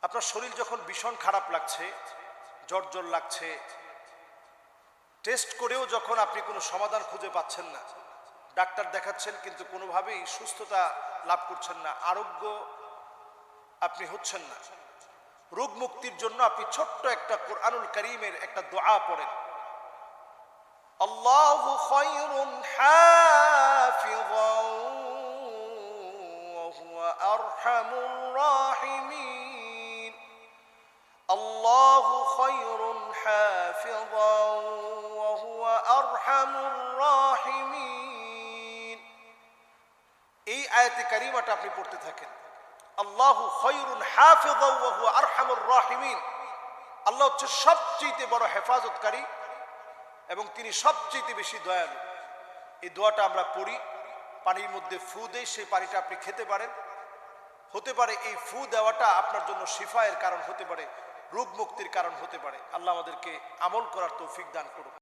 আপনার শরীর যখন ভীষণ খারাপ লাগছে, জ্বর জ্বর লাগছে, টেস্ট করেও যখন আপনি কোনো সমাধান খুঁজে পাচ্ছেন না, ডাক্তার দেখাচ্ছেন কিন্তু কোনোভাবেই সুস্থতা লাভ করছেন না, আরোগ্য আপনি হচ্ছেন না, রোগ মুক্তির জন্য আপনি ছোট্ট একটা কোরআনুল কারীমের একটা দোয়া পড়েন। আল্লাহু খায়রুন হাফিযান ওয়া হুয়া আরহামুর রাহিমিন। আল্লাহু খায়রুন হাফিযান ওয়া হুয়া আরহামুর রাহিমিন। এই আয়াতে কারিমাটা আপনি পড়তে থাকেন। আল্লাহু খায়রুন হাফিযান ওয়া হুয়া আরহামুর রাহিমিন। আল্লাহ হচ্ছে সবচেয়ে বড় হেফাজতকারী এবং তিনি সবচেয়ে বেশি দয়ালু। এই দোয়াটা আমরা পড়ি, পানির মধ্যে ফু দেই, সেই পানিটা আপনি খেতে পারেন। হতে পারে এই ফু দেওয়াটা আপনার জন্য শিফায়ের কারণ হতে পারে, রোগ মুক্তির কারণ হতে পারে। আল্লাহ আমাদেরকে আমল করার তৌফিক দান করুন।